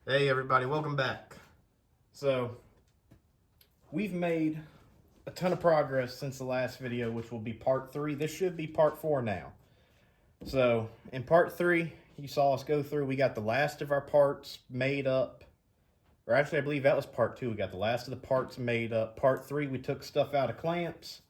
Hey everybody, welcome back. So, we've made a ton of progress since the last video, which will be part 3. This should be part 4 now. So, in part 3, you saw us go through, we got the last of our parts made up. Or actually, I believe that was part 2. We got the last of the parts made up. Part 3, we took stuff out of clamps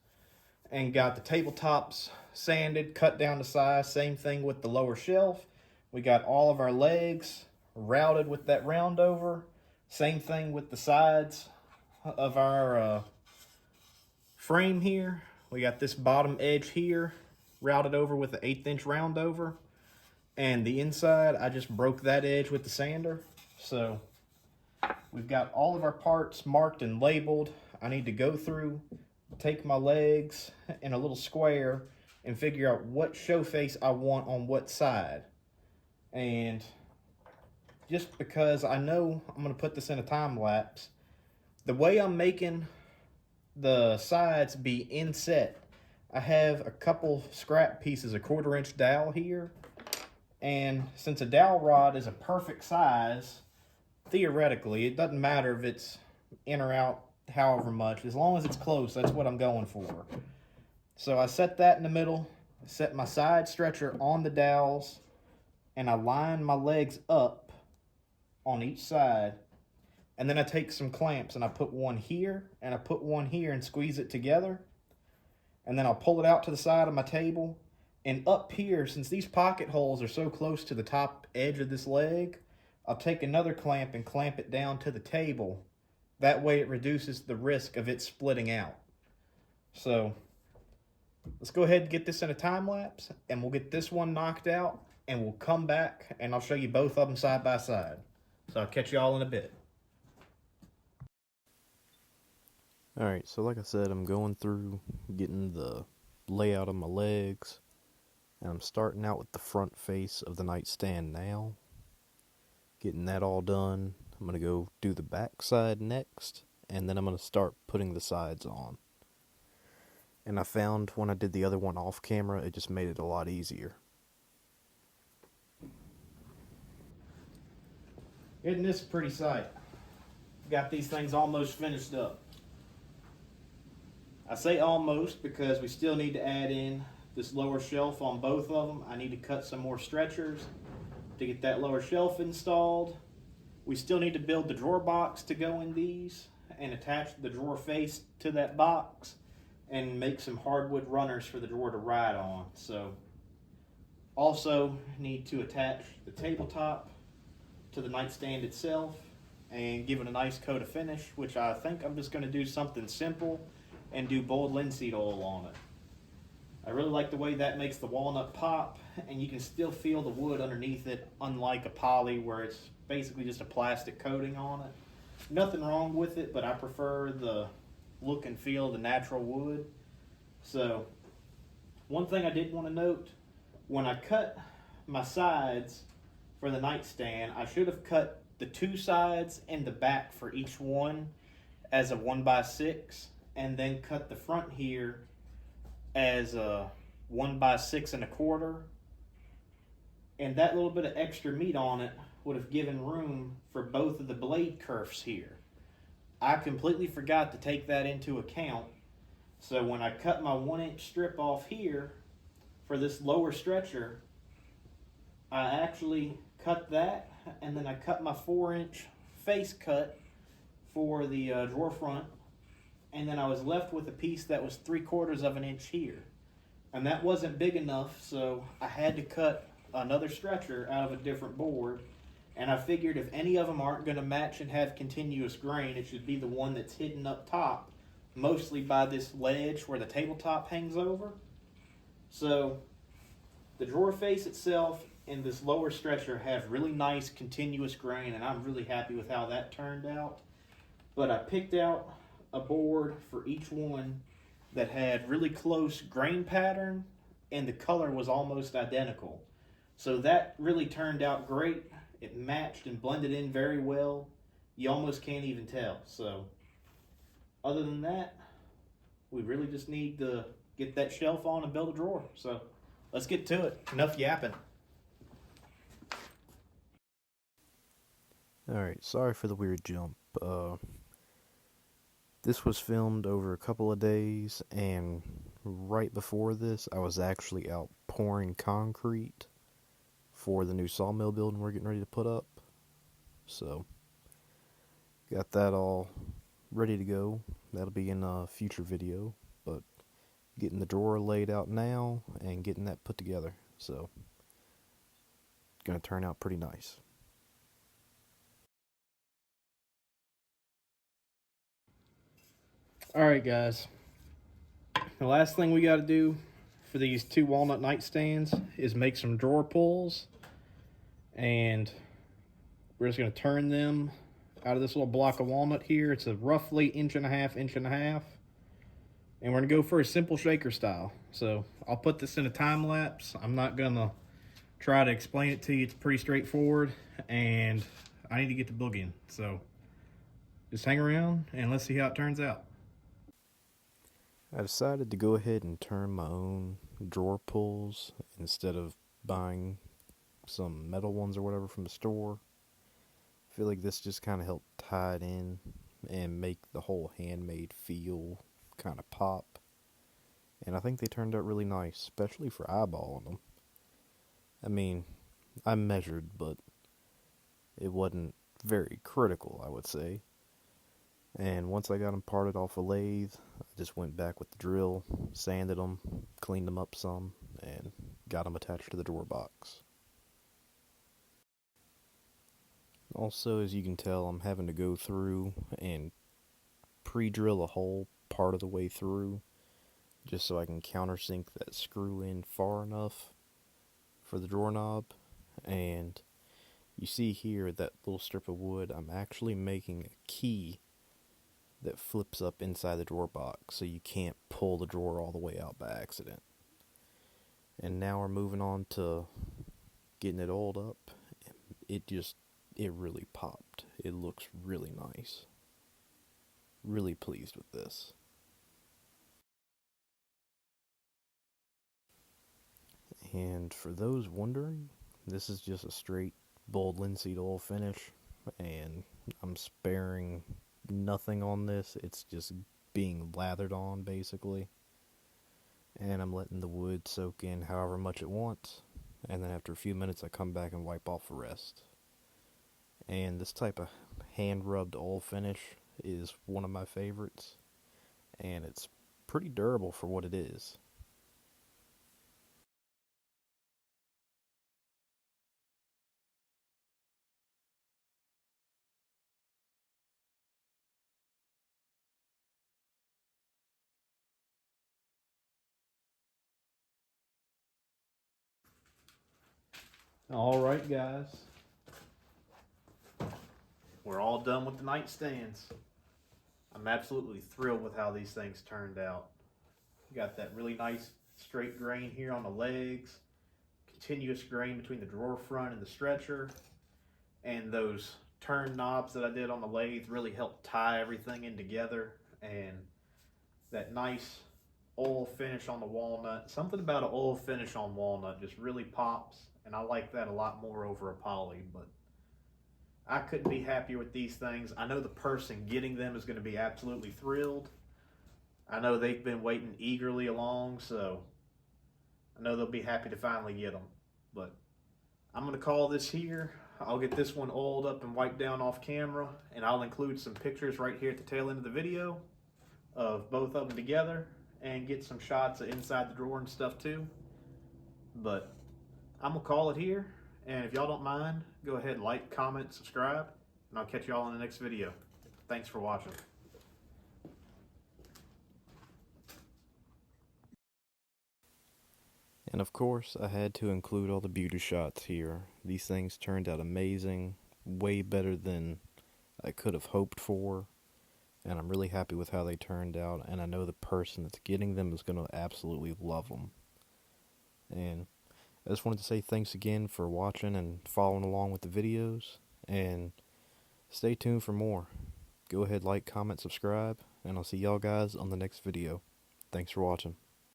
and got the tabletops sanded, cut down to size. Same thing with the lower shelf. We got all of our legs routed with that round over. Same thing with the sides of our frame here. We got this bottom edge here routed over with an 1/8 inch round over. And the inside, I just broke that edge with the sander. So we've got all of our parts marked and labeled. I need to go through, take my legs in a little square and figure out what show face I want on what side. And just because I know I'm going to put this in a time lapse, the way I'm making the sides be inset, I have a couple scrap pieces, a 1/4 inch dowel here. And since a dowel rod is a perfect size, theoretically, it doesn't matter if it's in or out however much. As long as it's close, that's what I'm going for. So I set that in the middle, set my side stretcher on the dowels, and I line my legs up on each side, and then I take some clamps and I put one here and I put one here and squeeze it together, and then I'll pull it out to the side of my table. And up here, since these pocket holes are so close to the top edge of this leg, I'll take another clamp and clamp it down to the table. That way it reduces the risk of it splitting out. So let's go ahead and get this in a time lapse, and we'll get this one knocked out, and we'll come back and I'll show you both of them side by side. So I'll catch you all in a bit. Alright, so like I said, I'm going through getting the layout of my legs, and I'm starting out with the front face of the nightstand now. Getting that all done, I'm going to go do the back side next, and then I'm going to start putting the sides on. And I found when I did the other one off camera, it just made it a lot easier. Isn't this a pretty sight? Got these things almost finished up. I say almost because we still need to add in this lower shelf on both of them. I need to cut some more stretchers to get that lower shelf installed. We still need to build the drawer box to go in these and attach the drawer face to that box and make some hardwood runners for the drawer to ride on. So also need to attach the tabletop to the nightstand itself and give it a nice coat of finish, which I think I'm just going to do something simple and do boiled linseed oil on it. I really like the way that makes the walnut pop, and you can still feel the wood underneath it, unlike a poly where it's basically just a plastic coating on it. Nothing wrong with it, but I prefer the look and feel of the natural wood. So one thing I did want to note, when I cut my sides for the nightstand, I should have cut the 2 sides and the back for each one as a 1x6, and then cut the front here as a 1x6 1/4. And that little bit of extra meat on it would have given room for both of the blade kerfs here. I completely forgot to take that into account. So when I cut my 1-inch strip off here for this lower stretcher, I actually cut that, and then I cut my 4-inch face cut for the drawer front, and then I was left with a piece that was 3/4 of an inch here. And that wasn't big enough, so I had to cut another stretcher out of a different board. And I figured if any of them aren't going to match and have continuous grain, it should be the one that's hidden up top, mostly by this ledge where the tabletop hangs over. So the drawer face itself and this lower stretcher have really nice continuous grain, and I'm really happy with how that turned out. But I picked out a board for each one that had really close grain pattern, and the color was almost identical. So that really turned out great. It matched and blended in very well. You almost can't even tell. So other than that, we really just need to get that shelf on and build a drawer. So let's get to it. Enough yapping. Alright, sorry for the weird jump. This was filmed over a couple of days, and right before this, I was actually out pouring concrete for the new sawmill building we're getting ready to put up. So, got that all ready to go. That'll be in a future video, but getting the drawer laid out now and getting that put together. So, gonna turn out pretty nice. Alright guys, the last thing we got to do for these two walnut nightstands is make some drawer pulls, and we're just going to turn them out of this little block of walnut here. It's a roughly inch and a half, and we're going to go for a simple shaker style. So I'll put this in a time lapse. I'm not going to try to explain it to you. It's pretty straightforward, and I need to get to boogieing. So just hang around and let's see how it turns out. I decided to go ahead and turn my own drawer pulls instead of buying some metal ones or whatever from the store. I feel like this just kind of helped tie it in and make the whole handmade feel kind of pop. And I think they turned out really nice, especially for eyeballing them. I mean, I measured, but it wasn't very critical, I would say. And once I got them parted off a lathe, I just went back with the drill, sanded them, cleaned them up some, and got them attached to the drawer box. Also, as you can tell, I'm having to go through and pre-drill a hole part of the way through, just so I can countersink that screw in far enough for the drawer knob. And you see here that little strip of wood, I'm actually making a key that flips up inside the drawer box, so you can't pull the drawer all the way out by accident. And now we're moving on to getting it oiled up. It really popped. It looks really nice. Really pleased with this. And for those wondering, this is just a straight bold linseed oil finish, and I'm sparing nothing on this. It's just being lathered on, basically. And I'm letting the wood soak in however much it wants, and then after a few minutes I come back and wipe off the rest. And this type of hand-rubbed oil finish is one of my favorites, and it's pretty durable for what it is. All right, guys. We're all done with the nightstands. I'm absolutely thrilled with how these things turned out. You got that really nice straight grain here on the legs, continuous grain between the drawer front and the stretcher, and those turn knobs that I did on the lathe really helped tie everything in together, and that nice oil finish on the walnut. Something about an oil finish on walnut just really pops, and I like that a lot more over a poly, but I couldn't be happier with these things. I know the person getting them is going to be absolutely thrilled. I know they've been waiting eagerly along, so I know they'll be happy to finally get them. But I'm going to call this here. I'll get this one oiled up and wiped down off camera, and I'll include some pictures right here at the tail end of the video of both of them together, and get some shots of inside the drawer and stuff too. But I'm going to call it here. And if y'all don't mind, go ahead and like, comment, subscribe, and I'll catch y'all in the next video. Thanks for watching. And of course, I had to include all the beauty shots here. These things turned out amazing, way better than I could have hoped for, and I'm really happy with how they turned out, and I know the person that's getting them is going to absolutely love them. And I just wanted to say thanks again for watching and following along with the videos, and stay tuned for more. Go ahead, like, comment, subscribe, and I'll see y'all guys on the next video. Thanks for watching.